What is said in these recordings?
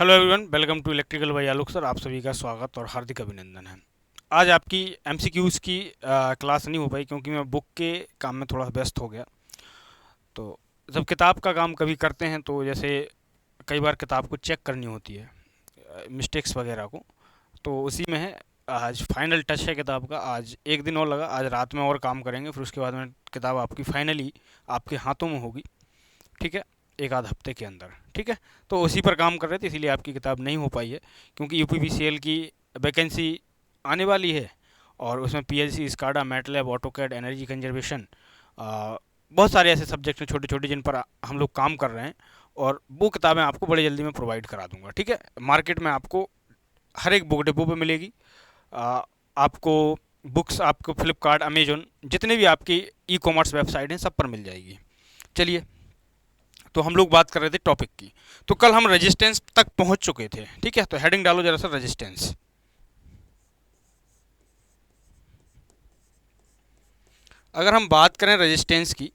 Hello everyone, welcome to electrical by Alok sir. आप सभी का स्वागत और हार्दिक अभिनंदन है। आज आपकी एमसीक्यूज़ की क्लास नहीं हो पाई क्योंकि मैं बुक के काम में थोड़ा व्यस्त हो गया। तो जब किताब का काम कभी करते हैं तो जैसे कई बार किताब को चेक करनी होती है, मिस्टेक्स वगैरह को, तो उसी में है। आज फाइनल टच है किताब का। आज एक दिन और लगा, आज रात में और काम करेंगे, फिर उसके बाद में किताब आपकी फाइनली आपके हाथों में होगी। ठीक है, एक आध हफ्ते के अंदर। ठीक है, तो उसी पर काम कर रहे थे, इसीलिए आपकी किताब नहीं हो पाई है क्योंकि यूपीपीसीएल की वैकेंसी आने वाली है और उसमें PLC, SCADA, MATLAB, AutoCAD, energy conservation, बहुत सारे ऐसे सब्जेक्ट हैं छोटे छोटे जिन पर हम लोग काम कर रहे हैं, और वो किताबें आपको बड़े जल्दी में प्रोवाइड करा दूंगा। ठीक है, मार्केट में आपको हर एक बुक डिपो पे मिलेगी। आपको बुक्स आपको फ्लिपकार्ट, अमेजोन, जितने भी आपकी ई कॉमर्स वेबसाइट हैं सब पर मिल जाएगी। चलिए, तो हम लोग बात कर रहे थे टॉपिक की। तो कल हम रेजिस्टेंस तक पहुंच चुके थे। ठीक है, तो हेडिंग डालो जरा सा, रेजिस्टेंस। अगर हम बात करें रेजिस्टेंस की,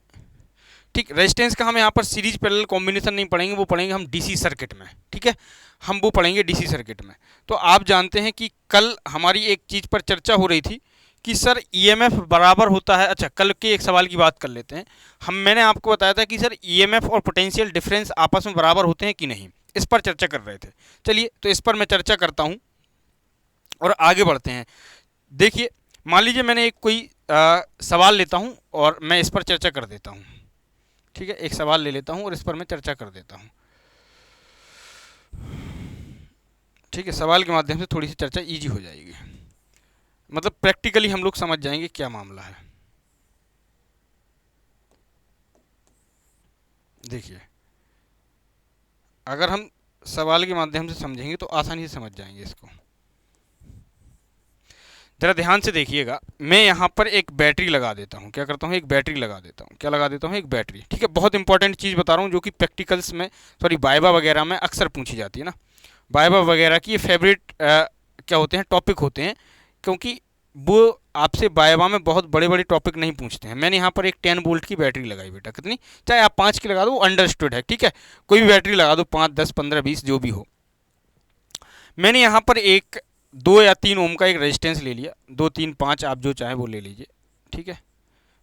ठीक, रेजिस्टेंस का हम यहाँ पर सीरीज पैरेलल कॉम्बिनेशन नहीं पढ़ेंगे, वो पढ़ेंगे हम डीसी सर्किट में। ठीक है, हम वो पढ़ेंगे डीसी सर्किट में। तो आप जानते हैं कि कल हमारी एक चीज़ पर चर्चा हो रही थी कि सर ईएमएफ बराबर होता है। अच्छा, कल के एक सवाल की बात कर लेते हैं। मैंने आपको बताया था कि सर ईएमएफ और पोटेंशियल डिफरेंस आपस में बराबर होते हैं कि नहीं, इस पर चर्चा कर रहे थे। चलिए, तो इस पर मैं चर्चा करता हूँ और आगे बढ़ते हैं। देखिए, मान लीजिए मैंने एक कोई सवाल लेता हूँ और मैं इस पर चर्चा कर देता हूँ। ठीक है, एक सवाल ले लेता हूँ और इस पर मैं चर्चा कर देता हूँ। ठीक है, सवाल के माध्यम से थोड़ी सी चर्चा इजी हो जाएगी, मतलब प्रैक्टिकली हम लोग समझ जाएंगे क्या मामला है। देखिए, अगर हम सवाल के माध्यम से समझेंगे तो आसानी से समझ जाएंगे इसको। जरा ध्यान से देखिएगा, मैं यहाँ पर एक बैटरी लगा देता हूँ। क्या करता हूँ? एक बैटरी लगा देता हूँ। क्या लगा देता हूँ? एक बैटरी। ठीक है, बहुत इंपॉर्टेंट चीज़ बता रहा हूँ जो कि प्रैक्टिकल्स में, सॉरी, वाइवा वगैरह में अक्सर पूछी जाती है ना। वाइवा वगैरह की ये फेवरेट क्या होते हैं, टॉपिक होते हैं, क्योंकि वो आपसे वाइवा में बहुत बड़े बड़े टॉपिक नहीं पूछते हैं। मैंने यहाँ पर एक 10 वोल्ट की बैटरी लगाई बेटा, कितनी, चाहे आप 5 की लगा दो, वो अंडरस्टूड है। ठीक है, कोई भी बैटरी लगा दो, 5, 10, 15, 20 जो भी हो। मैंने यहाँ पर एक 2 या 3 ओम का एक रेजिस्टेंस ले लिया, 2, 3, 5 आप जो चाहें वो ले लीजिए। ठीक है,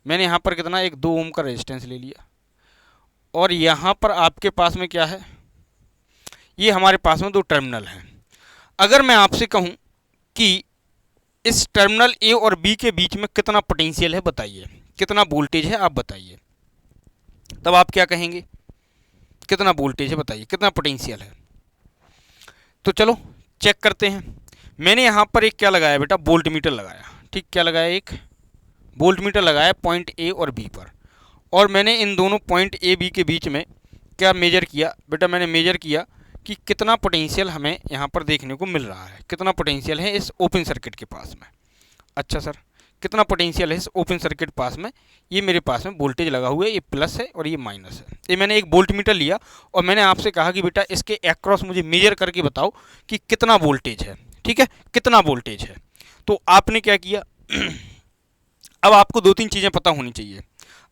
मैंने यहाँ पर कितना, एक 2 ओम का रेजिस्टेंस ले लिया। और यहाँ पर आपके पास में क्या है, ये हमारे पास में 2 टर्मिनल हैं। अगर मैं आपसे कहूँ कि इस टर्मिनल ए और बी के बीच में कितना पोटेंशियल है बताइए, कितना वोल्टेज है आप बताइए, तब आप क्या कहेंगे? कितना वोल्टेज है बताइए, कितना पोटेंशियल है? तो चलो चेक करते हैं। मैंने यहाँ पर एक क्या लगाया बेटा, वोल्ट मीटर लगाया। ठीक, क्या लगाया? एक वोल्ट मीटर लगाया पॉइंट ए और बी पर, और मैंने इन दोनों पॉइंट ए बी के बीच में क्या मेजर किया बेटा? मैंने मेजर किया कि कितना पोटेंशियल हमें यहाँ पर देखने को मिल रहा है, कितना पोटेंशियल है इस ओपन सर्किट के पास में। अच्छा सर, कितना पोटेंशियल है इस ओपन सर्किट पास में? ये मेरे पास में वोल्टेज लगा हुआ है, ये प्लस है और ये माइनस है। ये मैंने एक वोल्ट मीटर लिया और मैंने आपसे कहा कि बेटा इसके अक्रॉस मुझे मेजर करके बताओ कि कितना वोल्टेज है। ठीक है, कितना वोल्टेज है? तो आपने क्या किया अब आपको 2-3 चीज़ें पता होनी चाहिए।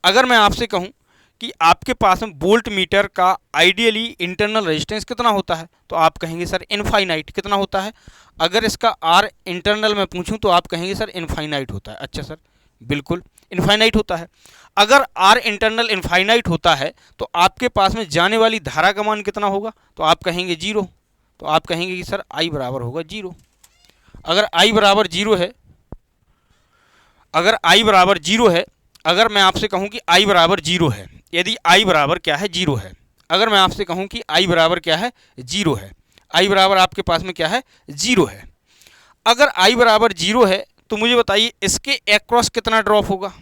अगर मैं आपसे कहूँ कि आपके पास में वोल्ट मीटर का आइडियली इंटरनल रेजिस्टेंस कितना होता है, तो आप कहेंगे सर इनफाइनाइट। कितना होता है? अगर इसका आर इंटरनल में पूछूं तो आप कहेंगे सर इनफाइनाइट होता है। अच्छा सर, बिल्कुल इनफाइनाइट होता है। अगर आर इंटरनल इनफाइनाइट होता है तो आपके पास में जाने वाली धारा का मान कितना होगा? तो आप कहेंगे 0। तो आप कहेंगे कि सर आई बराबर होगा 0। अगर आई बराबर 0 है, अगर आई बराबर 0 है, अगर मैं आपसे कहूं कि आई बराबर 0 है, यदि आई बराबर क्या है, 0 है, अगर मैं आपसे कहूं कि आई बराबर क्या है, 0 है, आई बराबर आपके पास में क्या है, 0 है, अगर आई बराबर 0 है तो मुझे बताइए इसके अक्रॉस कितना ड्रॉप होगा?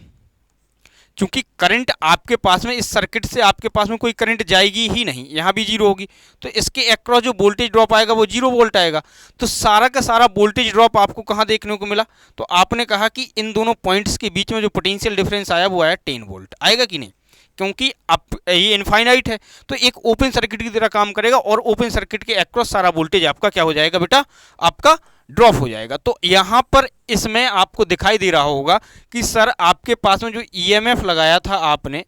क्योंकि करंट आपके पास में, इस सर्किट से आपके पास में कोई करंट जाएगी ही नहीं, यहाँ भी 0 होगी, तो इसके अक्रॉस जो वोल्टेज ड्रॉप आएगा वो 0 वोल्ट आएगा। तो सारा का सारा वोल्टेज ड्रॉप आपको कहाँ देखने को मिला? तो आपने कहा कि इन दोनों पॉइंट्स के बीच में जो पोटेंशियल डिफरेंस आया वो आया 10 वोल्ट। आएगा कि नहीं? क्योंकि अब ये इनफाइनाइट है तो एक ओपन सर्किट की तरह काम करेगा और ओपन सर्किट के अक्रॉस सारा वोल्टेज आपका क्या हो जाएगा बेटा? आपका ड्रॉप हो जाएगा। तो यहाँ पर इसमें आपको दिखाई दे रहा होगा कि सर आपके पास में जो ईएमएफ लगाया था आपने,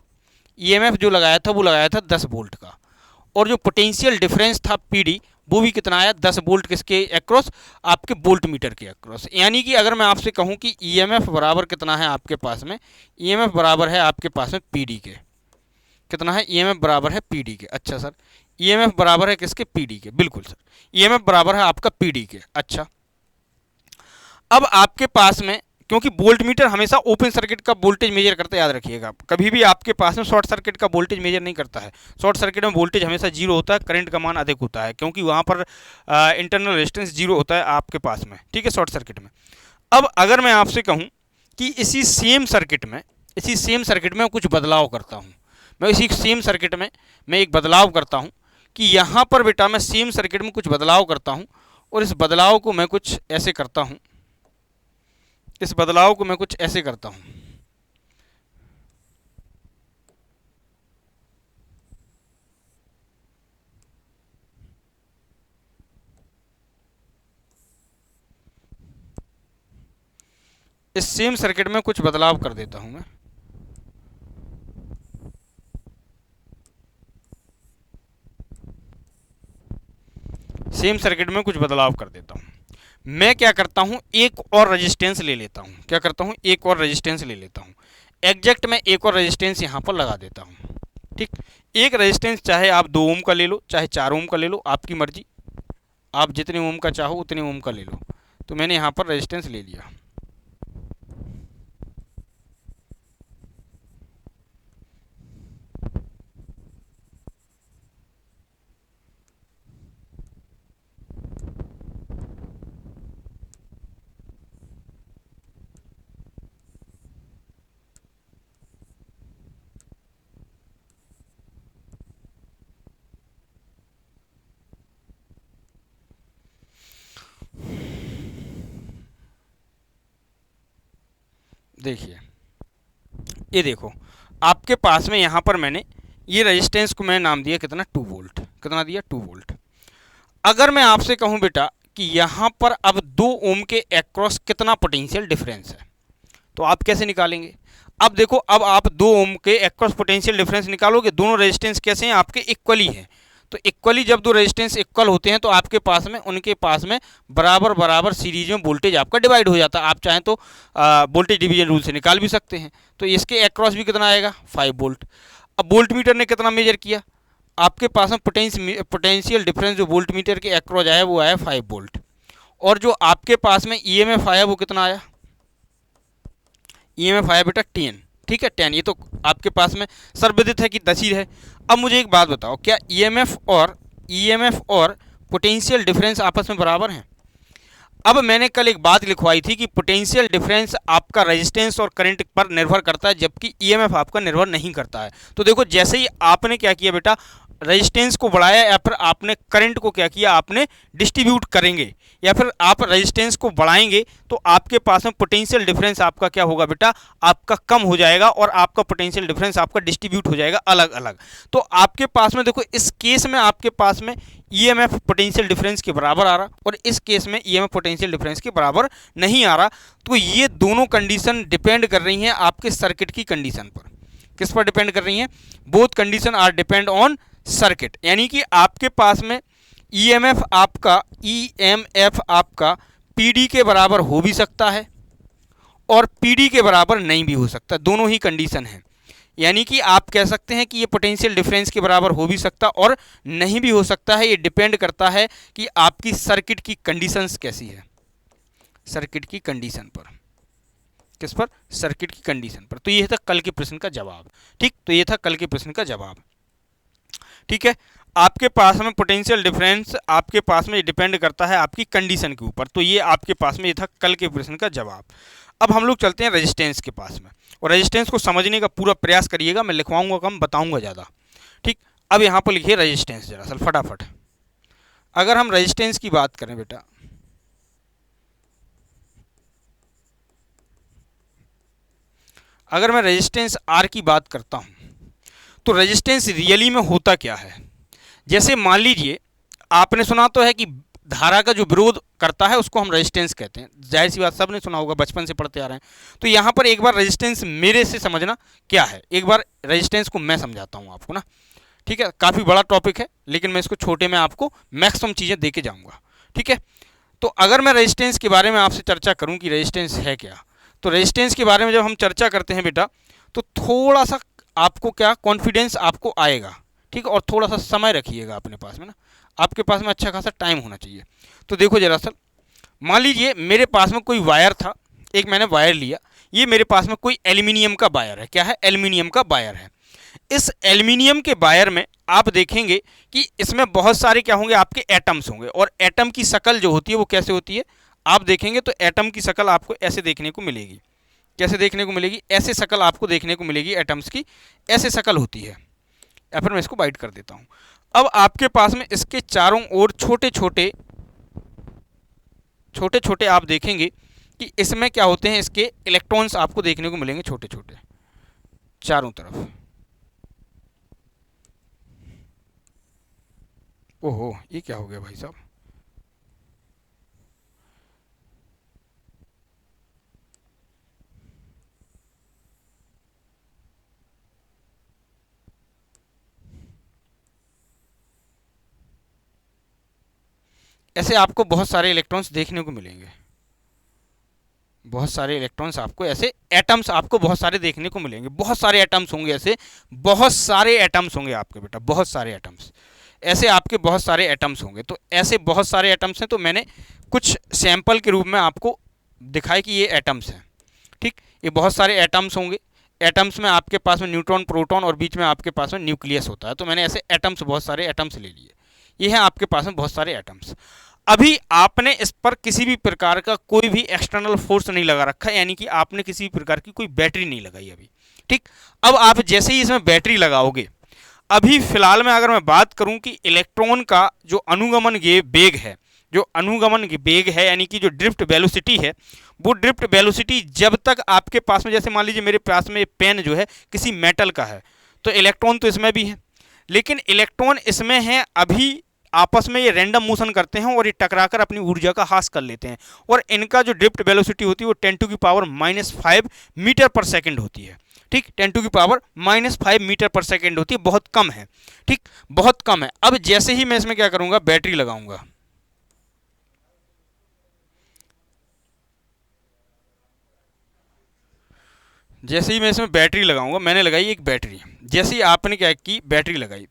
ईएमएफ जो लगाया था वो लगाया था 10 वोल्ट का, और जो पोटेंशियल डिफरेंस था पीडी वो भी कितना आया 10 वोल्ट किसके अक्रॉस, आपके वोल्ट मीटर के अक्रॉस। यानी कि अगर मैं आपसे कहूं कि ईएमएफ बराबर कितना है आपके पास में, ईएमएफ बराबर है आपके पास में पीडी के, कितना है ईएमएफ बराबर है पीडी के। अच्छा सर ईएमएफ बराबर है किसके, पीडी के, बिल्कुल सर ईएमएफ बराबर है आपका पीडी के। अच्छा अब आपके पास में, क्योंकि वोल्ट मीटर हमेशा ओपन सर्किट का वोल्टेज मेजर करता है, याद रखिएगा, कभी भी आपके पास में शॉर्ट सर्किट का वोल्टेज मेजर नहीं करता है। शॉर्ट सर्किट में वोल्टेज हमेशा जीरो होता है, करंट का मान अधिक होता है, क्योंकि वहाँ पर इंटरनल रेजिस्टेंस जीरो होता है आपके पास में, ठीक है, शॉर्ट सर्किट में। अब अगर मैं आपसे कहूँ कि इसी सेम सर्किट में कुछ बदलाव करता हूँ, मैं इसी सेम सर्किट में मैं एक बदलाव करता हूँ कि यहाँ पर बेटा मैं सेम सर्किट में कुछ बदलाव करता हूँ, और इस बदलाव को मैं कुछ ऐसे करता हूँ, इस बदलाव को मैं कुछ ऐसे करता हूं। इस सेम सर्किट में कुछ बदलाव कर देता हूं मैं। सेम सर्किट में कुछ बदलाव कर देता हूं। मैं क्या करता हूं, एक और रेजिस्टेंस ले लेता हूं। क्या करता हूं, एक और रेजिस्टेंस ले लेता हूं। एग्जैक्ट मैं एक और रेजिस्टेंस यहां पर लगा देता हूं। ठीक, एक रेजिस्टेंस चाहे आप 2 ओम का ले लो, चाहे 4 ओम का ले लो, आपकी मर्जी, आप जितने ओम का चाहो उतने ओम का ले लो। तो मैंने यहां पर रेजिस्टेंस ले लिया। देखिए ये देखो, आपके पास में यहाँ पर मैंने ये रेजिस्टेंस को मैं नाम दिया कितना, 2 वोल्ट। कितना दिया, 2 वोल्ट। अगर मैं आपसे कहूँ बेटा कि यहाँ पर अब 2 ओम के अक्रॉस कितना पोटेंशियल डिफरेंस है, तो आप कैसे निकालेंगे। अब देखो, अब आप 2 ओम के अक्रॉस पोटेंशियल डिफरेंस निकालोगे, दोनों रेजिस्टेंस कैसे हैं, आपके इक्वली हैं। तो इक्वली जब दो रेजिस्टेंस इक्वल होते हैं तो आपके पास में, उनके पास में बराबर बराबर सीरीज में वोल्टेज आपका डिवाइड हो जाता है। आप चाहें तो वोल्टेज डिवीजन रूल से निकाल भी सकते हैं। तो इसके अक्रॉस भी कितना आएगा, 5 वोल्ट। अब वोल्ट मीटर ने कितना मेजर किया, आपके पास में पोटेंशियल डिफरेंस जो वोल्ट मीटर के अक्रॉस आया वो आया 5 वोल्ट। और जो आपके पास में ईएमएफ आया वो कितना आया, ईएमएफ आया बेटा 10। ठीक है, 10। ये तो आपके पास में सर्वविदित है कि 10 ही है। अब मुझे एक बात बताओ, क्या ईएमएफ और पोटेंशियल डिफरेंस आपस में बराबर हैं। अब मैंने कल एक बात लिखवाई थी कि पोटेंशियल डिफरेंस आपका रेजिस्टेंस और करंट पर निर्भर करता है, जबकि ईएमएफ आपका निर्भर नहीं करता है। तो देखो, जैसे ही आपने क्या किया बेटा, रेजिस्टेंस को बढ़ाया, या फिर आपने करंट को क्या किया, आपने डिस्ट्रीब्यूट करेंगे, या फिर आप रेजिस्टेंस को बढ़ाएंगे, तो आपके पास में पोटेंशियल डिफरेंस आपका क्या होगा बेटा, आपका कम हो जाएगा, और आपका पोटेंशियल डिफरेंस आपका डिस्ट्रीब्यूट हो जाएगा अलग अलग। तो आपके पास में देखो, इस केस में आपके पास में ईएमएफ पोटेंशियल डिफरेंस के बराबर आ रहा, और इस केस में ईएमएफ पोटेंशियल डिफरेंस के बराबर नहीं आ रहा। तो ये दोनों कंडीशन डिपेंड कर रही हैं आपके सर्किट की कंडीशन पर। किस पर डिपेंड कर रही हैं, both condition are depend on circuit. यानी कि आपके पास में ईएमएफ आपका पीडी के बराबर हो भी सकता है और पीडी के बराबर नहीं भी हो सकता, दोनों ही कंडीशन है। यानी कि आप कह सकते हैं कि ये पोटेंशियल डिफरेंस के बराबर हो भी सकता और नहीं भी हो सकता है। ये डिपेंड करता है कि आपकी सर्किट की कंडीशंस कैसी है, सर्किट की कंडीशन पर। किस पर, सर्किट की कंडीशन पर। तो ये था कल के प्रश्न का जवाब। ठीक, तो ये था कल के प्रश्न का जवाब। ठीक है, आपके पास में पोटेंशियल डिफरेंस आपके पास में डिपेंड करता है आपकी कंडीशन के ऊपर। तो ये आपके पास में ये था कल के प्रश्न का जवाब। अब हम लोग चलते हैं रेजिस्टेंस के पास में, और रेजिस्टेंस को समझने का पूरा प्रयास करिएगा, मैं लिखवाऊंगा कम, बताऊंगा ज़्यादा। ठीक, अब यहाँ पर लिखिए रेजिस्टेंस दरअसल फटाफट। अगर हम रेजिस्टेंस की बात करें बेटा, अगर मैं रेजिस्टेंस आर की बात करता हूँ, तो रेजिस्टेंस रियली में होता क्या है। जैसे मान लीजिए, आपने सुना तो है कि धारा का जो विरोध करता है उसको हम रेजिस्टेंस कहते हैं, जाहिर सी बात सबने सुना होगा, बचपन से पढ़ते आ रहे हैं। तो यहाँ पर एक बार रेजिस्टेंस मेरे से समझना क्या है, एक बार रेजिस्टेंस को मैं समझाता हूँ आपको ना। ठीक है, काफ़ी बड़ा टॉपिक है, लेकिन मैं इसको छोटे में आपको मैक्सिमम चीज़ें दे के जाऊँगा। ठीक है, तो अगर मैं रेजिस्टेंस के बारे में आपसे चर्चा करूं कि रेजिस्टेंस है क्या, तो रेजिस्टेंस के बारे में जब हम चर्चा करते हैं बेटा, तो थोड़ा सा आपको क्या कॉन्फिडेंस आपको आएगा। ठीक है, और थोड़ा सा समय रखिएगा अपने पास में ना, आपके पास में अच्छा खासा टाइम होना चाहिए। तो देखो जरा सर, मान लीजिए मेरे पास में कोई वायर था, एक मैंने वायर लिया, ये मेरे पास में कोई एल्यूमिनियम का वायर है। क्या है? एल्यूमिनियम का वायर है। इस एल्यूमिनियम के वायर में आप देखेंगे कि इसमें बहुत सारे क्या होंगे, आपके एटम्स होंगे, और एटम की शक्ल जो होती है वो कैसे होती है, आप देखेंगे तो एटम की शक्ल आपको ऐसे देखने को मिलेगी। कैसे देखने को मिलेगी? ऐसे शक्ल आपको देखने को मिलेगी, एटम्स की ऐसे शक्ल होती है। या फिर मैं इसको बाइट कर देता हूँ। अब आपके पास में इसके चारों ओर छोटे छोटे आप देखेंगे कि इसमें क्या होते हैं, इसके इलेक्ट्रॉन्स आपको देखने को मिलेंगे छोटे छोटे चारों तरफ। ओहो, ये क्या हो गया भाई साहब? ऐसे आपको बहुत सारे इलेक्ट्रॉन्स देखने को मिलेंगे, बहुत सारे इलेक्ट्रॉन्स आपको ऐसे, एटम्स आपको बहुत सारे देखने को मिलेंगे, बहुत सारे एटम्स होंगे ऐसे, बहुत सारे एटम्स होंगे आपके बेटा, बहुत सारे एटम्स ऐसे आपके बहुत सारे एटम्स होंगे। तो ऐसे बहुत सारे एटम्स हैं, तो मैंने कुछ सैंपल के रूप में आपको दिखाए कि ये एटम्स हैं। ठीक, ये बहुत सारे एटम्स होंगे। एटम्स में आपके पास में न्यूट्रॉन, प्रोटॉन और बीच में आपके पास में न्यूक्लियस होता है। तो मैंने ऐसे एटम्स, बहुत सारे एटम्स ले लिए। ये हैं आपके पास में बहुत सारे एटम्स। अभी आपने इस पर किसी भी प्रकार का कोई भी एक्सटर्नल फोर्स नहीं लगा रखा, यानी कि आपने किसी भी प्रकार की कोई बैटरी नहीं लगाई अभी। ठीक, अब आप जैसे ही इसमें बैटरी लगाओगे, अभी फिलहाल में अगर मैं बात करूं कि इलेक्ट्रॉन का जो अनुगमन वेग है, जो अनुगमन वेग है, यानी कि जो ड्रिफ्ट वेलोसिटी है, वो ड्रिफ्ट वेलोसिटी जब तक आपके पास में, जैसे मान लीजिए मेरे पास में पेन जो है किसी मेटल का है, तो इलेक्ट्रॉन तो इसमें भी है, लेकिन इलेक्ट्रॉन इसमें है, अभी आपस में ये रैंडम मोशन करते हैं और ये टकराकर अपनी ऊर्जा का ह्रास कर लेते हैं, और इनका जो ड्रिफ्ट वेलोसिटी होती है वो 10⁻⁻⁵ मीटर पर सेकंड होती है। ठीक, 10⁻⁻⁵ मीटर पर सेकंड होती है, बहुत कम है। ठीक, बहुत कम है। अब जैसे ही मैं इसमें क्या करूंगा, बैटरी लगाऊंगा, जैसे ही मैं इसमें बैटरी लगाऊंगा, मैंने लगाई एक बैटरी, जैसे ही आपने क्या की, बैटरी लगाई,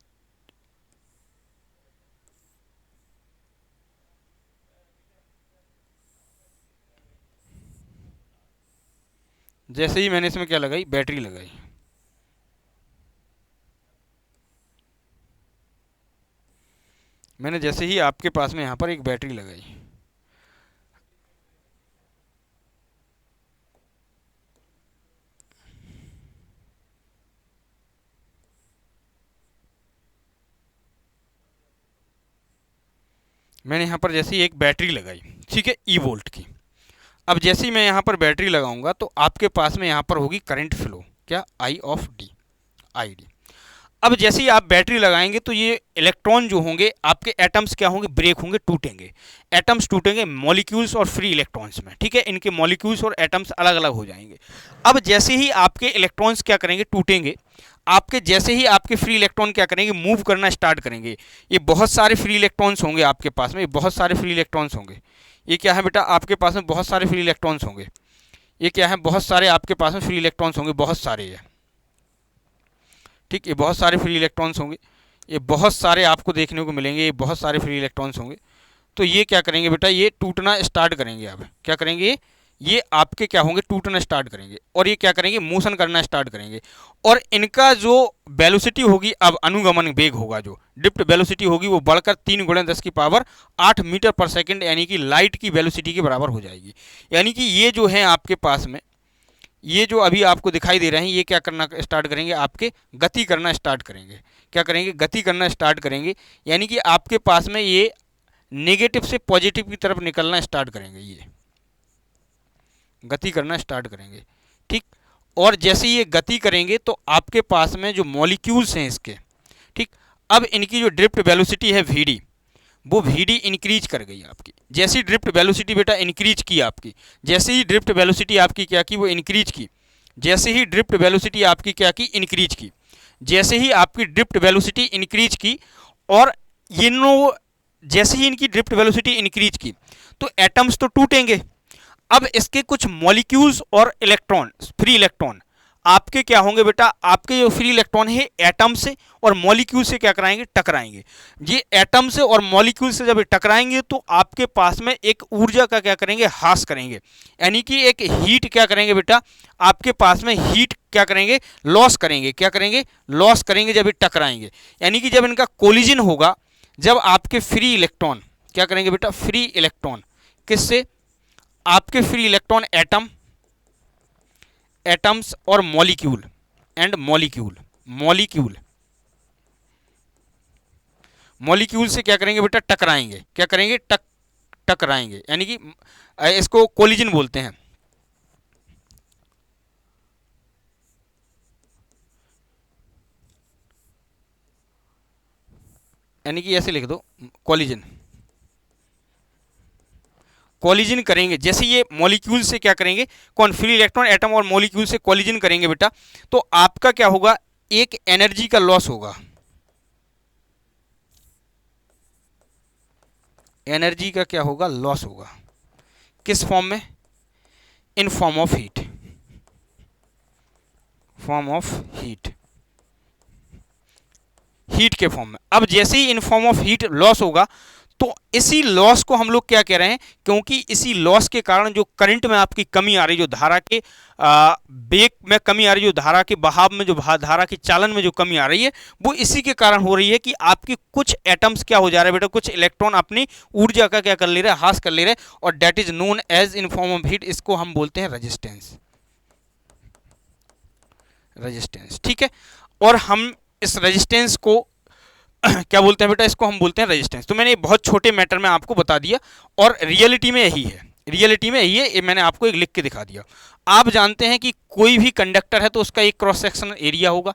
जैसे ही मैंने इसमें क्या लगाई, बैटरी लगाई, मैंने जैसे ही आपके पास में यहाँ पर एक बैटरी लगाई, मैंने यहाँ पर जैसे ही एक बैटरी लगाई, ठीक है, ई वोल्ट की। अब जैसे ही मैं यहाँ पर बैटरी लगाऊंगा, तो आपके पास में यहाँ पर होगी करंट फ्लो, क्या, आई ऑफ डी, आई डी। अब जैसे ही आप बैटरी लगाएंगे, तो ये इलेक्ट्रॉन जो होंगे आपके, एटम्स क्या होंगे, ब्रेक होंगे, टूटेंगे। एटम्स टूटेंगे मॉलिक्यूल्स और फ्री इलेक्ट्रॉन्स में। ठीक है, इनके मॉलिक्यूल्स और एटम्स अलग अलग हो जाएंगे। अब जैसे ही आपके इलेक्ट्रॉन्स क्या करेंगे, टूटेंगे, आपके जैसे ही आपके फ्री इलेक्ट्रॉन क्या करेंगे, मूव करना स्टार्ट करेंगे। ये बहुत सारे फ्री इलेक्ट्रॉन्स होंगे आपके पास में, ये बहुत सारे फ्री इलेक्ट्रॉन्स होंगे। ये क्या है बेटा, आपके पास में बहुत सारे फ्री इलेक्ट्रॉन्स होंगे। ये क्या है, बहुत सारे आपके पास में फ्री इलेक्ट्रॉन्स होंगे, बहुत सारे है। ठीक, ये बहुत सारे फ्री इलेक्ट्रॉन्स होंगे, ये बहुत सारे आपको देखने को मिलेंगे, ये बहुत सारे फ्री इलेक्ट्रॉन्स होंगे। तो ये क्या करेंगे बेटा, ये टूटना स्टार्ट करेंगे। अब क्या करेंगे, ये आपके क्या होंगे, टूटना स्टार्ट करेंगे, और ये क्या करेंगे, मोशन करना स्टार्ट करेंगे। और इनका जो वेलोसिटी होगी, अब अनुगमन वेग होगा, जो ड्रिफ्ट वेलोसिटी होगी, वो बढ़कर 3 × 10⁸ मीटर पर सेकंड, यानी कि लाइट की वेलोसिटी के बराबर हो जाएगी। यानी कि ये जो है आपके पास में, ये जो अभी आपको दिखाई दे रहे हैं, ये क्या करना स्टार्ट करेंगे, आपके गति करना स्टार्ट करेंगे। क्या करेंगे, गति करना स्टार्ट करेंगे, यानी कि आपके पास में ये नेगेटिव से पॉजिटिव की तरफ निकलना स्टार्ट करेंगे, ये गति करना स्टार्ट करेंगे। ठीक, और जैसे ये गति करेंगे, तो आपके पास में जो मॉलिक्यूल्स हैं इसके, ठीक, अब इनकी जो ड्रिफ्ट वेलोसिटी है वी, वो वी इंक्रीज कर गई आपकी। जैसी ड्रिफ्ट वेलोसिटी बेटा इंक्रीज की आपकी, जैसे ही ड्रिफ्ट वेलोसिटी आपकी क्या की, वो इंक्रीज की। जैसे ही ड्रिफ्ट वेलोसिटी आपकी क्या की, इंक्रीज की। जैसे ही आपकी ड्रिफ्ट वेलोसिटी इंक्रीज की और जैसे ही इनकी ड्रिफ्ट वेलोसिटी इंक्रीज की तो एटम्स तो टूटेंगे। अब इसके कुछ मॉलिक्यूल्स और इलेक्ट्रॉन, फ्री इलेक्ट्रॉन आपके क्या होंगे बेटा, आपके जो फ्री इलेक्ट्रॉन है एटम से और मॉलिक्यूल से क्या कराएंगे, टकराएंगे। ये एटम से और मॉलिक्यूल से जब ये टकराएंगे तो आपके पास में एक ऊर्जा का क्या करेंगे, ह्रास करेंगे, यानी कि एक हीट क्या करेंगे बेटा, आपके पास में हीट क्या करेंगे, लॉस करेंगे। क्या करेंगे, लॉस करेंगे जब ये टकराएंगे। यानी कि जब इनका कोलिजन होगा, जब आपके फ्री इलेक्ट्रॉन क्या करेंगे बेटा, फ्री इलेक्ट्रॉन किससे, आपके फ्री इलेक्ट्रॉन एटम्स और मॉलिक्यूल एंड मॉलिक्यूल से क्या करेंगे बेटा, टकराएंगे। क्या करेंगे, टकराएंगे, यानी कि इसको कोलिजन बोलते हैं। यानी कि ऐसे लिख दो, कोलिजन करेंगे। जैसे ये मॉलिक्यूल से क्या करेंगे, कौन, फ्री इलेक्ट्रॉन एटम और मॉलिक्यूल से कोलिजन करेंगे बेटा, तो आपका क्या होगा, एक एनर्जी का लॉस होगा। एनर्जी का क्या होगा, लॉस होगा। किस फॉर्म में, in form of heat, heat के फॉर्म में। अब जैसे ही in form of heat loss होगा तो इसी लॉस को हम लोग क्या कह रहे हैं, क्योंकि इसी लॉस के कारण जो करंट में आपकी कमी आ रही, जो धारा के वेग में कमी आ रही, जो धारा के बहाव में, जो धारा के चालन में जो कमी आ रही है, वो इसी के कारण हो रही है कि आपके कुछ एटम्स क्या हो जा रहे हैं बेटा, कुछ इलेक्ट्रॉन अपनी ऊर्जा का क्या कर ले रहे हैं, ह्रास कर ले रहे हैं, और that is known as in form of heat. इसको हम बोलते हैं रेजिस्टेंस। ठीक है। और हम इस रेजिस्टेंस को क्या बोलते हैं बेटा, इसको हम बोलते हैं रेजिस्टेंस। तो मैंने बहुत छोटे मैटर में आपको बता दिया, और रियलिटी में यही है, ये मैंने आपको एक लिख के दिखा दिया। आप जानते हैं कि कोई भी कंडक्टर है तो उसका एक क्रॉस सेक्शनल एरिया होगा,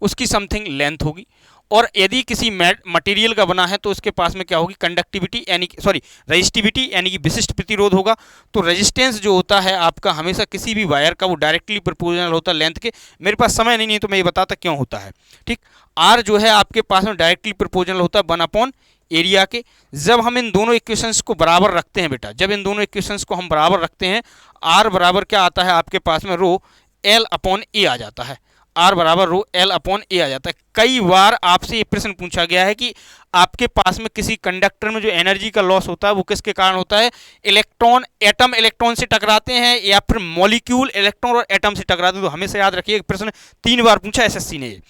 उसकी समथिंग लेंथ होगी, और यदि किसी मटेरियल का बना है तो उसके पास में क्या होगी, कंडक्टिविटी यानी रेजिस्टिविटी यानी कि विशिष्ट प्रतिरोध होगा। तो रेजिस्टेंस जो होता है आपका हमेशा किसी भी वायर का, वो डायरेक्टली प्रोपोर्शनल होता है लेंथ के। मेरे पास समय नहीं है तो मैं ये बताता क्यों होता है। ठीक, आर जो है आपके पास में डायरेक्टली प्रोपोर्शनल होता है 1 एरिया के। जब हम इन दोनों इक्वेशंस को बराबर रखते हैं बेटा, जब इन दोनों इक्वेशंस को हम बराबर रखते हैं, आर बराबर क्या आता है आपके पास में, रो एल अपॉन ए आ जाता है। आर बराबर रो एल अपॉन ए आ जाता है। कई बार आपसे ये प्रश्न पूछा गया है कि आपके पास में किसी कंडक्टर में जो एनर्जी का लॉस होता है वो किसके कारण होता है, इलेक्ट्रॉन, एटम इलेक्ट्रॉन से टकराते हैं या फिर मॉलिक्यूल इलेक्ट्रॉन और एटम से टकराते हैं। तो हमेशा याद रखिए, प्रश्न 3 बार पूछा एसएससी ने।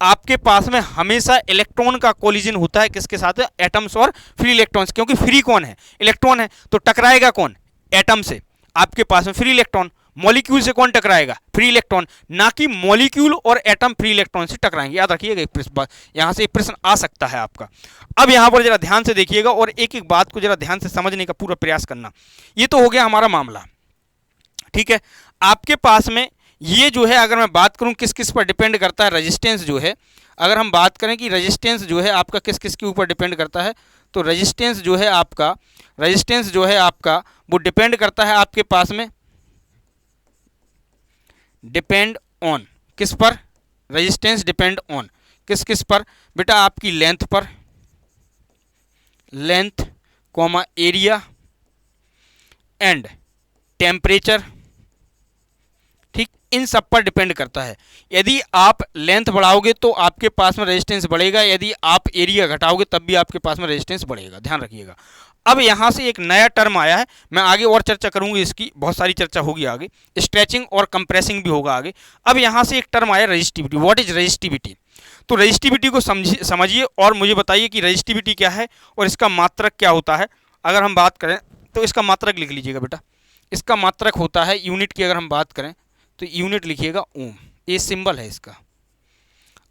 आपके पास में हमेशा इलेक्ट्रॉन का कोलिजन होता है किसके साथ, एटम्स और फ्री इलेक्ट्रॉन्स, क्योंकि फ्री कौन है, इलेक्ट्रॉन है, तो टकराएगा कौन, एटम से। आपके पास में फ्री इलेक्ट्रॉन, मॉलिक्यूल से कौन टकराएगा, फ्री इलेक्ट्रॉन, ना कि मॉलिक्यूल और एटम फ्री इलेक्ट्रॉन से टकराएंगे। याद रखिएगा, यहां से एक प्रश्न आ सकता है आपका। अब यहां पर जरा ध्यान से देखिएगा और एक एक बात को जरा ध्यान से समझने का पूरा प्रयास करना। ये तो हो गया हमारा मामला, ठीक है। आपके पास में ये जो है, अगर मैं बात करूं किस किस पर डिपेंड करता है रेजिस्टेंस जो है, अगर हम बात करें कि रेजिस्टेंस जो है आपका किस किस के ऊपर डिपेंड करता है, तो रेजिस्टेंस जो है आपका वो डिपेंड करता है आपके पास में, डिपेंड ऑन किस पर, रेजिस्टेंस डिपेंड ऑन किस किस पर बेटा, आपकी लेंथ पर, length comma area and temperature. ठीक, इन सब पर डिपेंड करता है। यदि आप लेंथ बढ़ाओगे तो आपके पास में रेजिस्टेंस बढ़ेगा, यदि आप एरिया घटाओगे तब भी आपके पास में रेजिस्टेंस बढ़ेगा, ध्यान रखिएगा। अब यहाँ से एक नया टर्म आया है, मैं आगे और चर्चा करूँगी, इसकी बहुत सारी चर्चा होगी आगे, स्ट्रेचिंग और कंप्रेसिंग भी होगा आगे। अब यहाँ से एक टर्म आया रेजिस्टिविटी। What is resistivity? तो रेजिस्टिविटी को समझिए और मुझे बताइए कि रेजिस्टिविटी क्या है और इसका मात्रक क्या होता है। अगर हम बात करें तो इसका मात्रक लिख लीजिएगा बेटा, इसका मात्रक होता है, यूनिट की अगर हम बात करें तो यूनिट लिखिएगा ओम, ये सिंबल है इसका।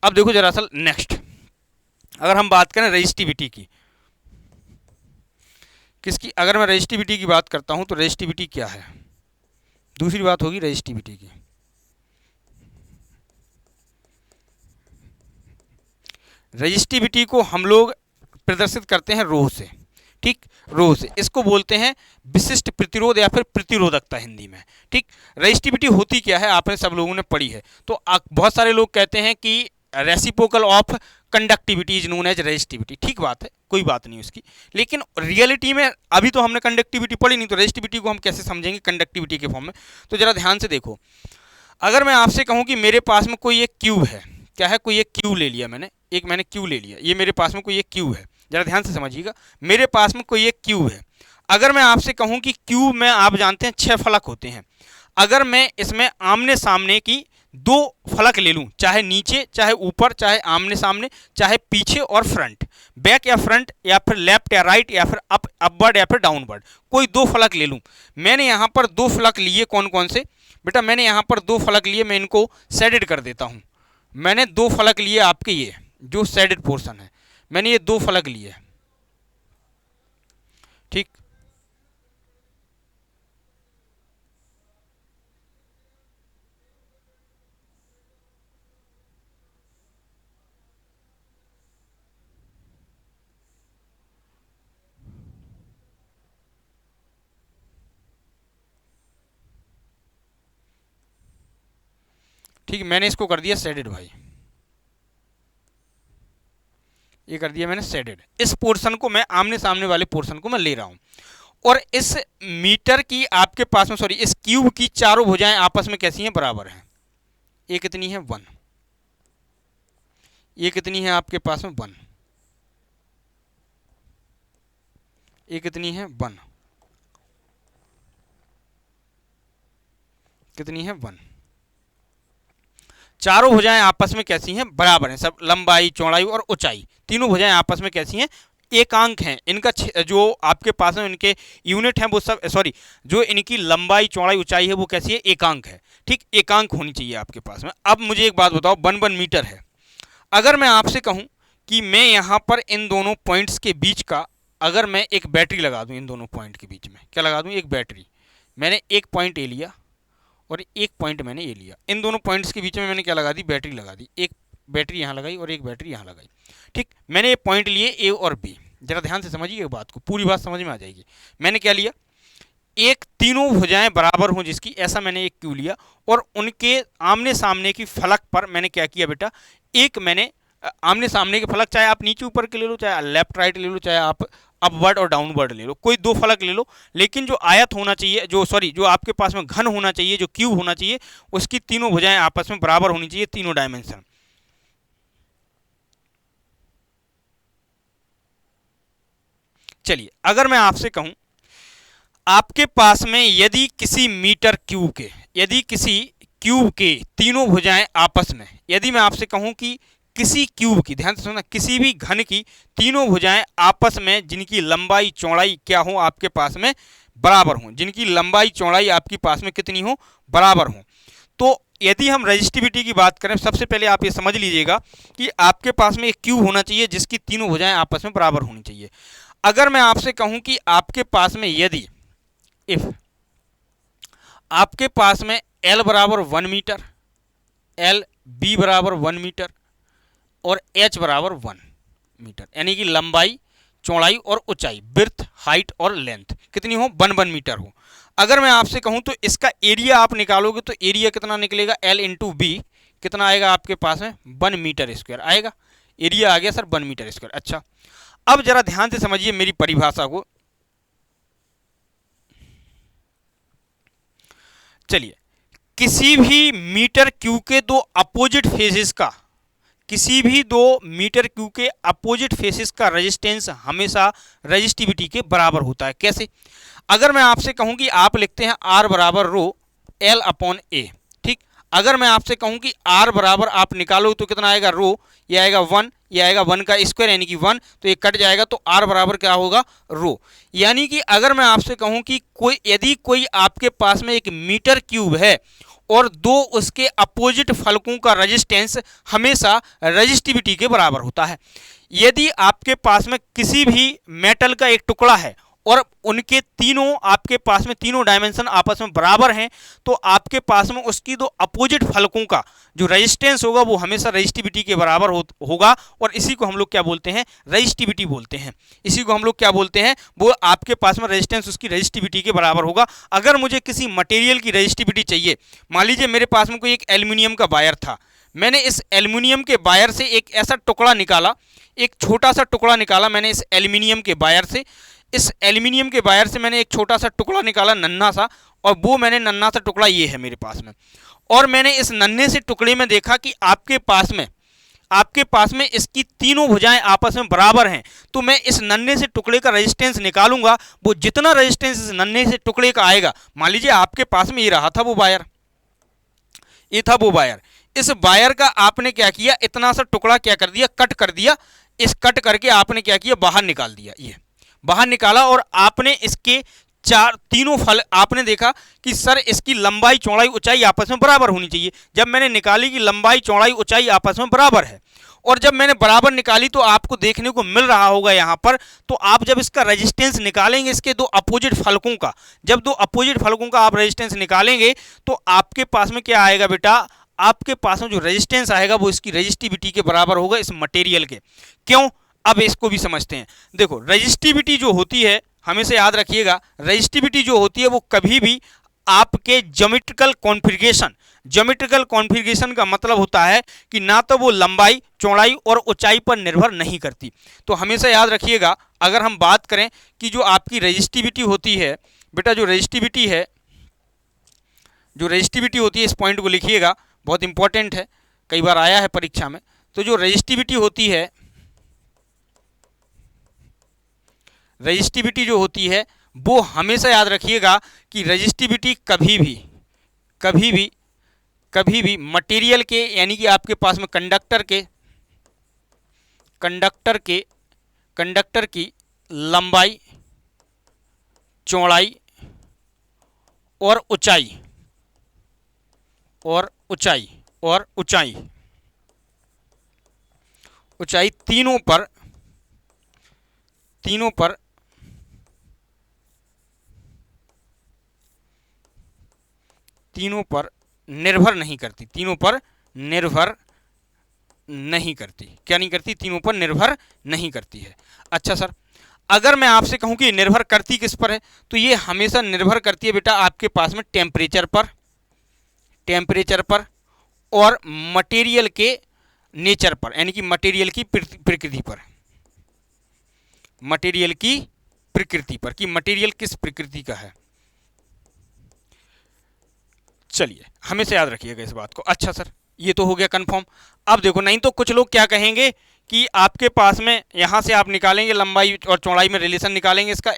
अब देखो जरा असल नेक्स्ट, अगर हम बात करें रेजिस्टिविटी की, किसकी, अगर मैं रेजिस्टिविटी की बात करता हूं तो रेजिस्टिविटी क्या है, दूसरी बात होगी रेजिस्टिविटी की। रेजिस्टिविटी को हम लोग प्रदर्शित करते हैं रो से, ठीक, रो से। इसको बोलते हैं विशिष्ट प्रतिरोध या फिर प्रतिरोधकता हिंदी में। ठीक, रेजिस्टिविटी होती क्या है आपने सब लोगों ने पढ़ी है। तो बहुत सारे लोग कहते हैं कि reciprocal of conductivity is known as resistivity. ठीक बात है, कोई बात नहीं उसकी, लेकिन रियलिटी में अभी तो हमने कंडक्टिविटी पढ़ी नहीं, तो रेजिस्टिविटी को हम कैसे समझेंगे कंडक्टिविटी के फॉर्म में। तो जरा ध्यान से देखो, अगर मैं आपसे कहूँ कि मेरे पास में कोई एक क्यूब है, क्या है, कोई एक क्यूब ले लिया मैंने, मैंने क्यूब ले लिया, ये मेरे पास में कोई एक क्यूब है, जरा ध्यान से समझिएगा, मेरे पास में कोई एक क्यूब है। अगर मैं आपसे कहूँ कि क्यूब में आप जानते हैं 6 फलक होते हैं, अगर मैं इसमें आमने सामने की 2 फलक ले लूँ, चाहे नीचे चाहे ऊपर, चाहे आमने सामने चाहे पीछे और फ्रंट, बैक या फ्रंट या फिर लेफ्ट या राइट या फिर अपवर्ड या फिर डाउनवर्ड, कोई 2 फलक ले लूँ। मैंने यहाँ पर 2 फलक लिए, कौन कौन से बेटा, मैंने यहाँ पर 2 फलक लिए, मैं इनको शेडेड कर देता हूँ। मैंने 2 फलक लिए आपके, ये जो शेडेड पोर्शन है, मैंने ये 2 फलक लिए, ठीक। ठीक, मैंने इसको कर दिया शेडेड भाई, ये कर दिया मैंने शेडेड। इस पोर्शन को मैं आमने सामने वाले पोर्शन को मैं ले रहा हूं, और इस मीटर की आपके पास में, सॉरी, इस क्यूब की चारों भुजाएं आपस में कैसी हैं, बराबर हैं। ये कितनी है, 1। ये कितनी है आपके पास में, 1। ये कितनी है, 1। कितनी है, 1। चारों भुजाएं आपस में कैसी हैं, बराबर हैं सब, लंबाई चौड़ाई और ऊंचाई, तीनों भुजाएं आपस में कैसी हैं, एकांक हैं। इनका जो आपके पास में इनके यूनिट हैं वो सब, सॉरी, जो इनकी लंबाई चौड़ाई ऊंचाई है वो कैसी है, एकांक है। ठीक, एकांक होनी चाहिए आपके पास में। अब मुझे एक बात बताओ, 1 मीटर है, अगर मैं आपसे कहूं कि मैं यहाँ पर इन दोनों पॉइंट्स के बीच का, अगर मैं एक बैटरी लगा दूं, इन दोनों पॉइंट के बीच में क्या लगा दूं, एक बैटरी। मैंने एक पॉइंट ए लिया और एक पॉइंट मैंने ये लिया, इन दोनों पॉइंट्स के बीच में मैंने क्या लगा दी, बैटरी लगा दी, एक बैटरी यहाँ लगाई और एक बैटरी यहाँ लगाई। ठीक, मैंने ये पॉइंट लिए ए और बी, जरा ध्यान से समझिए बात को, पूरी बात समझ में आ जाएगी। मैंने क्या लिया, एक तीनों भुजाएं बराबर हों जिसकी, ऐसा मैंने एक क्यू लिया, और उनके आमने सामने की फलक पर मैंने क्या किया बेटा, एक मैंने आमने सामने के फलक, चाहे आप नीचे ऊपर के ले लो, चाहे लेफ्ट राइट ले लो, चाहे आप अपवर्ड और डाउनवर्ड ले लो, कोई 2 फलक ले लो, लेकिन जो आयत होना चाहिए, जो सॉरी जो आपके पास में घन होना चाहिए, जो क्यूब होना चाहिए, उसकी तीनों भुजाएं आपस में बराबर होनी चाहिए, तीनों डायमेंशन। चलिए, अगर मैं आपसे कहूं आपके पास में यदि किसी मीटर क्यूब के, यदि किसी क्यूब के तीनों भुजाएं आपस में, यदि मैं आपसे कहूं कि किसी क्यूब की, ध्यान से सुनना, किसी भी घन की तीनों भुजाएं आपस में जिनकी लंबाई चौड़ाई क्या हो आपके पास में, बराबर हो, जिनकी लंबाई चौड़ाई आपके पास में कितनी हो, बराबर हो, तो यदि हम रजिस्टिविटी की बात करें, सबसे पहले आप ये समझ लीजिएगा कि आपके पास में एक क्यूब होना चाहिए जिसकी तीनों भुजाएं आपस में बराबर होनी चाहिए। अगर मैं आपसे कहूं कि आपके पास में यदि, इफ आपके पास में L बराबर 1 मीटर, L B बराबर 1 मीटर और H बराबर 1 मीटर, यानी कि लंबाई चौड़ाई और ऊंचाई, बिर्थ हाइट और लेंथ कितनी हो, 1 मीटर हो। अगर मैं आपसे कहूं तो इसका एरिया आप निकालोगे तो एरिया कितना निकलेगा, L इंटू बी, कितना आएगा आपके पास में, 1 मीटर स्क्वायर आएगा, एरिया आ गया सर 1 मीटर स्क्वायर। अच्छा, अब जरा ध्यान से समझिए मेरी परिभाषा को। चलिए, किसी भी मीटर क्यू के 2 अपोजिट फेजेस का, किसी भी 2 मीटर क्यू के अपोजिट फेसेस का रेजिस्टेंस हमेशा रेजिस्टिविटी के बराबर होता है। कैसे, अगर मैं आपसे कहूं कि आप लिखते हैं R बराबर रो L अपॉन ए, ठीक, अगर मैं आपसे कहूं कि R बराबर आप निकालो तो कितना आएगा, रो, ये आएगा 1, ये आएगा 1 का स्क्वायर यानी कि 1, तो ये कट जाएगा, तो R बराबर क्या होगा, रो। यानी कि अगर मैं आपसे कहूं कि कोई, यदि कोई आपके पास में एक मीटर क्यूब है और 2 उसके अपोजिट फलकों का रेजिस्टेंस हमेशा रेजिस्टिविटी के बराबर होता है। यदि आपके पास में किसी भी मेटल का एक टुकड़ा है और उनके तीनों, आपके पास में तीनों डायमेंशन आपस में बराबर हैं, तो आपके पास में उसकी 2 अपोजिट फलकों का जो रेजिस्टेंस होगा वो हमेशा रेजिस्टिविटी के बराबर होगा, और इसी को हम लोग क्या बोलते हैं, रेजिस्टिविटी बोलते हैं। इसी को हम लोग क्या बोलते हैं, वो आपके पास में रेजिस्टेंस उसकी रेजिस्टिविटी के बराबर होगा। अगर मुझे किसी मटेरियल की रेजिस्टिविटी चाहिए, मान लीजिए मेरे पास में कोई एक एल्यूमिनियम का वायर था, मैंने इस एल्युमिनियम के वायर से एक ऐसा टुकड़ा निकाला, एक छोटा सा टुकड़ा निकाला मैंने इस एल्युमिनियम के वायर से, इस एल्युमिनियम के वायर से मैंने एक छोटा सा टुकड़ा निकाला, नन्हा सा, और वो मैंने नन्हा सा टुकड़ा ये है मेरे पास में, और मैंने इस नन्हे से टुकड़े में देखा कि आपके पास में इसकी तीनों भुजाएं आपस में बराबर हैं, तो मैं इस नन्हे से टुकड़े का रेजिस्टेंस निकालूंगा। वो जितना रेजिस्टेंस इस नन्हे से टुकड़े का आएगा, मान लीजिए आपके पास में ये रहा था वो वायर, ये था वो वायर, इस वायर का आपने क्या किया, इतना सा टुकड़ा क्या कर दिया, कट कर दिया। इस कट करके आपने क्या किया, बाहर निकाल दिया, ये बाहर निकाला, और आपने इसके तीनों फल आपने देखा कि सर इसकी लंबाई चौड़ाई ऊंचाई आपस में बराबर होनी चाहिए। जब मैंने निकाली कि लंबाई चौड़ाई ऊंचाई आपस में बराबर है, और जब मैंने बराबर निकाली तो आपको देखने को मिल रहा होगा यहाँ पर, तो आप जब इसका रेजिस्टेंस निकालेंगे इसके दो अपोजिट फलकों का, जब दो अपोजिट फलकों का आप रेजिस्टेंस निकालेंगे तो आपके पास में क्या आएगा बेटा, आपके पास में जो रेजिस्टेंस आएगा वो इसकी रेजिस्टिविटी के बराबर होगा इस मटेरियल के। क्यों, अब इसको भी समझते हैं। देखो रेजिस्टिविटी जो होती है, हमेशा याद रखिएगा, रेजिस्टिविटी जो होती है वो कभी भी आपके ज्योमेट्रिकल कॉन्फ़िगरेशन का मतलब होता है कि ना तो वो लंबाई चौड़ाई और ऊंचाई पर निर्भर नहीं करती। तो हमेशा याद रखिएगा, अगर हम बात करें कि जो आपकी रेजिस्टिविटी होती है बेटा, जो रेजिस्टिविटी होती है, इस पॉइंट को लिखिएगा, बहुत इंपॉर्टेंट है, कई बार आया है परीक्षा में। तो जो रेजिस्टिविटी होती है वो हमेशा याद रखिएगा कि रेजिस्टिविटी कभी भी मटेरियल के, यानी कि आपके पास में कंडक्टर की लंबाई चौड़ाई और ऊंचाई तीनों पर निर्भर नहीं करती, क्या नहीं करती, तीनों पर निर्भर नहीं करती है। अच्छा सर, अगर मैं आपसे कहूं कि निर्भर करती किस पर है, तो ये हमेशा निर्भर करती है बेटा आपके पास में टेम्परेचर पर और मटेरियल के नेचर पर, यानी कि मटेरियल की प्रकृति पर, कि मटेरियल किस प्रकृति का है। चलिए हमेशा याद रखिएगा इस बात को। अच्छा सर, ये तो हो गया कंफर्म। अब देखो, नहीं तो कुछ लोग क्या कहेंगे कि आपके पास में यहाँ से आप निकालेंगे लंबाई और चौड़ाई में रिलेशन निकालेंगे इसका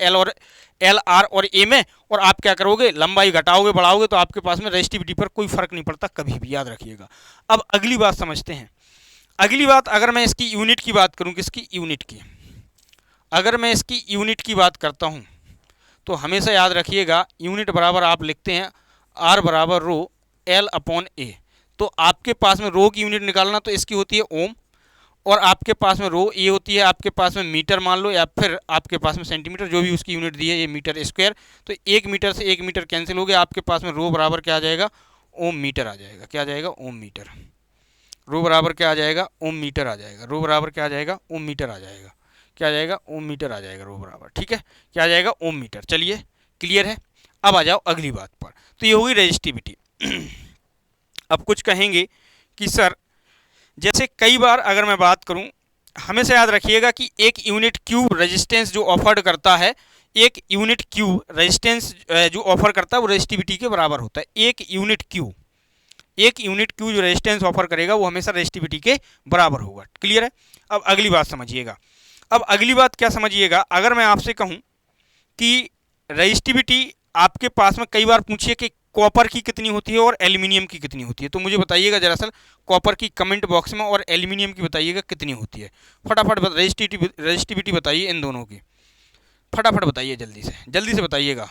एल आर और ए में, और आप क्या करोगे, लंबाई घटाओगे बढ़ाओगे तो आपके पास में रेजिस्टिविटी पर कोई फर्क नहीं पड़ता कभी भी, याद रखिएगा। अब अगली बात समझते हैं। अगली बात, अगर मैं इसकी यूनिट की बात करूँ, किसकी यूनिट की, अगर मैं इसकी यूनिट की बात करता हूँ तो हमेशा याद रखिएगा यूनिट बराबर आप लिखते हैं आर बराबर रो एल अपॉन ए। तो आपके पास में रो की यूनिट निकालना तो इसकी होती है ओम, और आपके पास में रो ये होती है आपके पास में मीटर मान लो, या फिर आपके पास में सेंटीमीटर, जो भी उसकी यूनिट दी है, ये मीटर स्क्वायर। तो 1 मीटर से 1 मीटर कैंसिल हो गया, आपके पास में रो बराबर क्या आ जाएगा, ओम मीटर आ जाएगा। क्या आ जाएगा, ओम मीटर। रो बराबर क्या आ जाएगा, ओम मीटर आ जाएगा। रो बराबर क्या आ जाएगा, ओम मीटर आ जाएगा। क्या आ जाएगा, ओम मीटर आ जाएगा रो बराबर। ठीक है, क्या आ जाएगा, ओम मीटर। चलिए क्लियर है। अब आ जाओ अगली बात पर। तो ये होगी रेजिस्टिविटी। अब कुछ कहेंगे कि सर जैसे कई बार अगर मैं बात करूं, हमेशा याद रखिएगा कि एक यूनिट क्यूब रेजिस्टेंस जो ऑफर करता है, एक यूनिट क्यूब रेजिस्टेंस जो ऑफर करता है वो रेजिस्टिविटी के बराबर होता है। एक यूनिट क्यूब जो रेजिस्टेंस ऑफर करेगा वो हमेशा रेजिस्टिविटी के बराबर होगा। क्लियर है। अब अगली बात समझिएगा। अब अगली बात क्या समझिएगा, अगर मैं आपसे कहूं कि रेजिस्टिविटी आपके पास में कई बार पूछिए कि कॉपर की कितनी होती है और एल्यूमिनियम की कितनी होती है, तो मुझे बताइएगा दरअसल कॉपर की कमेंट बॉक्स में, और एल्यूमिनियम की बताइएगा कितनी होती है। फटाफट रेजिस्टिविटी बताइए इन दोनों की, फटाफट बताइए, जल्दी से बताइएगा।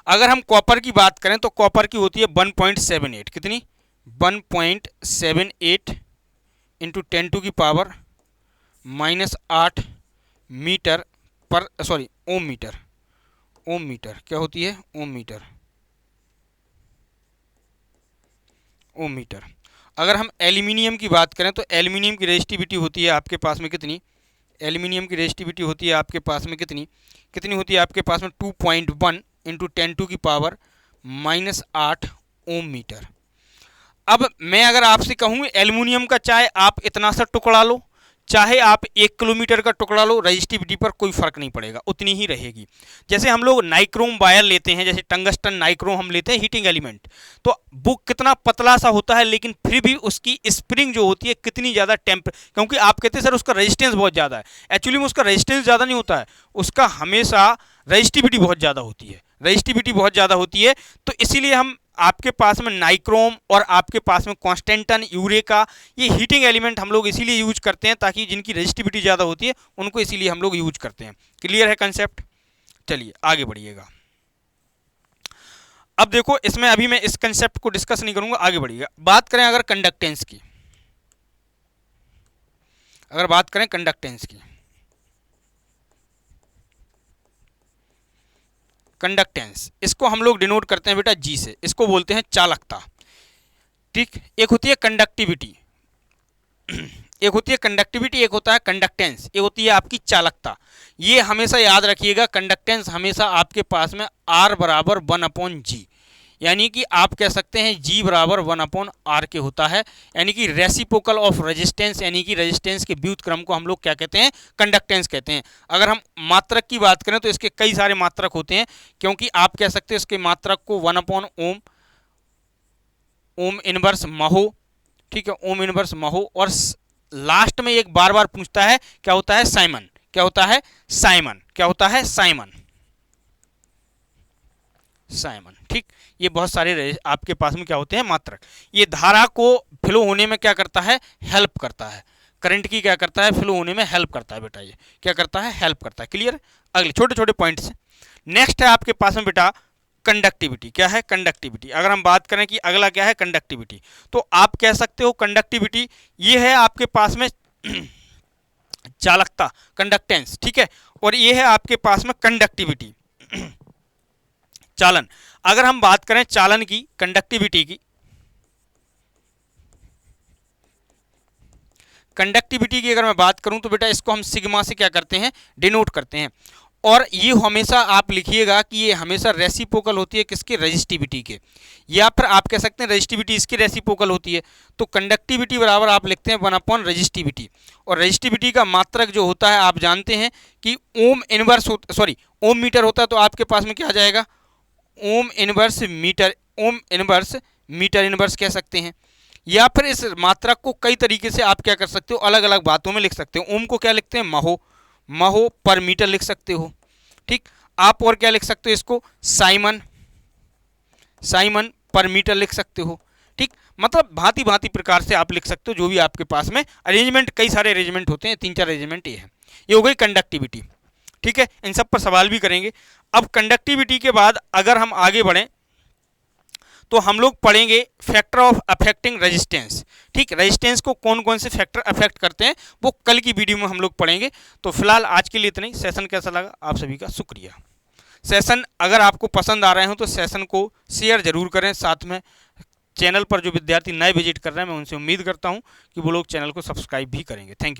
अगर हम कॉपर की बात करें तो कॉपर की होती है 1.78, कितनी, 1.78 इंटू 10⁻⁻8 मीटर पर, सॉरी ओम मीटर क्या होती है, ओम मीटर। अगर हम एल्यूमिनियम की बात करें तो एल्यूमिनियम की रेजिस्टिविटी होती है आपके पास में कितनी, एल्यूमिनियम की रेजिस्टिविटी होती है आपके पास में कितनी होती है आपके पास में 2.1 इंटू 10⁻⁻8 ओम मीटर। अब मैं अगर आपसे कहूँ एल्युमिनियम का चाहे आप इतना सा टुकड़ा लो, चाहे आप 1 किलोमीटर का टुकड़ा लो, रजिस्टिविटी पर कोई फर्क नहीं पड़ेगा, उतनी ही रहेगी। जैसे हम लोग नाइक्रोम वायर लेते हैं, जैसे टंगस्टन नाइक्रोम हम लेते हैं हीटिंग एलिमेंट, तो वो कितना पतला सा होता है, लेकिन फिर भी उसकी स्प्रिंग जो होती है कितनी ज़्यादा क्योंकि आप कहते हैं सर उसका रेजिस्टेंस बहुत ज़्यादा है, एक्चुअली में उसका रेजिस्टेंस ज़्यादा नहीं होता है, उसका हमेशा रजिस्टिविटी बहुत ज़्यादा होती है, रजिस्टिविटी बहुत ज़्यादा होती है। तो इसीलिए हम आपके पास में नाइक्रोम और आपके पास में कॉन्स्टेंटन, यूरेका, ये हीटिंग एलिमेंट हम लोग इसीलिए यूज करते हैं ताकि जिनकी रेजिस्टिविटी ज़्यादा होती है उनको इसीलिए हम लोग यूज करते हैं। क्लियर है कंसेप्ट? चलिए आगे बढ़िएगा। अब देखो इसमें अभी मैं इस कंसेप्ट को डिस्कस नहीं करूंगा, आगे बढ़िएगा। बात करें अगर कंडक्टेंस की, अगर बात करें कंडक्टेंस की, कंडक्टेंस इसको हम लोग डिनोट करते हैं बेटा जी से, इसको बोलते हैं चालकता। ठीक, एक होती है कंडक्टिविटी, एक होती है कंडक्टिविटी, एक होता है कंडक्टेंस, एक होती है आपकी चालकता। ये हमेशा याद रखिएगा, कंडक्टेंस हमेशा आपके पास में R बराबर 1/G, यानी कि आप कह सकते हैं G बराबर 1/R के होता है, यानी कि रेसिप्रोकल ऑफ रेजिस्टेंस, यानी कि रेजिस्टेंस के व्युत्क्रम को हम लोग क्या कहते हैं? कंडक्टेंस कहते हैं। अगर हम मात्रक की बात करें तो इसके कई सारे मात्रक होते हैं, क्योंकि आप कह सकते हैं इसके मात्रक को 1/ओम, ओम इनवर्स महो, ठीक है, ओम इनवर्स महो, और लास्ट में एक बार बार पूछता है क्या होता है? साइमन। क्या होता है? साइमन। क्या होता है? साइमन। साइमन। ठीक, ये बहुत सारे आपके पास में क्या होते हैं? मात्रक। ये धारा को फ्लो होने में क्या करता है? हेल्प करता है। करंट की क्या करता है? फ्लो होने में हेल्प करता है बेटा। ये क्या करता है? हेल्प करता है। क्लियर? अगले छोटे छोटे पॉइंट्स। नेक्स्ट है आपके पास में बेटा कंडक्टिविटी। क्या है? कंडक्टिविटी। अगर हम बात करें कि अगला क्या है? कंडक्टिविटी, तो आप कह सकते हो कंडक्टिविटी ये है आपके पास में चालकता, कंडक्टेंस, ठीक है, और ये है आपके पास में कंडक्टिविटी, चालन। अगर हम बात करें चालन की, कंडक्टिविटी की, कंडक्टिविटी की अगर मैं बात करूं तो बेटा इसको हम सिग्मा से क्या करते हैं? डिनोट करते हैं। और ये हमेशा आप लिखिएगा कि ये हमेशा रेसिप्रोकल होती है किसके? रेजिस्टिविटी के, या फिर आप कह सकते हैं रेजिस्टिविटी इसकी रेसिप्रोकल होती है। तो कंडक्टिविटी बराबर आप लिखते हैं 1/रेजिस्टिविटी, और रेजिस्टिविटी का मात्रक जो होता है आप जानते हैं कि ohm inverse, sorry ohm meter होता है, तो आपके पास में क्या आ जाएगा? Ohm inverse meter, ohm inverse meter inverse कह सकते हैं। या फिर इस मात्रक को कई तरीके से आप क्या कर सकते हो? अलग अलग बातों में लिख सकते हो। ओम को क्या लिखते हैं? महो, महो पर मीटर लिख सकते हो। ठीक, आप और क्या लिख सकते हो इसको? साइमन, साइमन पर मीटर लिख सकते हो। ठीक, मतलब भांति भांति प्रकार से आप लिख सकते हो, जो भी आपके पास में अरेंजमेंट, कई सारे अरेंजमेंट होते हैं, 3-4 अरेंजमेंट ये है। ये हो गई कंडक्टिविटी। ठीक है, इन सब पर सवाल भी करेंगे। अब कंडक्टिविटी के बाद अगर हम आगे बढ़ें तो हम लोग पढ़ेंगे फैक्टर ऑफ अफेक्टिंग रेजिस्टेंस। ठीक, रेजिस्टेंस को कौन कौन से फैक्टर अफेक्ट करते हैं वो कल की वीडियो में हम लोग पढ़ेंगे। तो फिलहाल आज के लिए इतना ही। सेशन कैसा लगा? आप सभी का शुक्रिया। सेशन अगर आपको पसंद आ रहे हो तो सेशन को शेयर जरूर करें, साथ में चैनल पर जो विद्यार्थी नए विजिट कर रहे हैं मैं उनसे उम्मीद करता हूं कि वो लोग चैनल को सब्सक्राइब भी करेंगे। Thank you.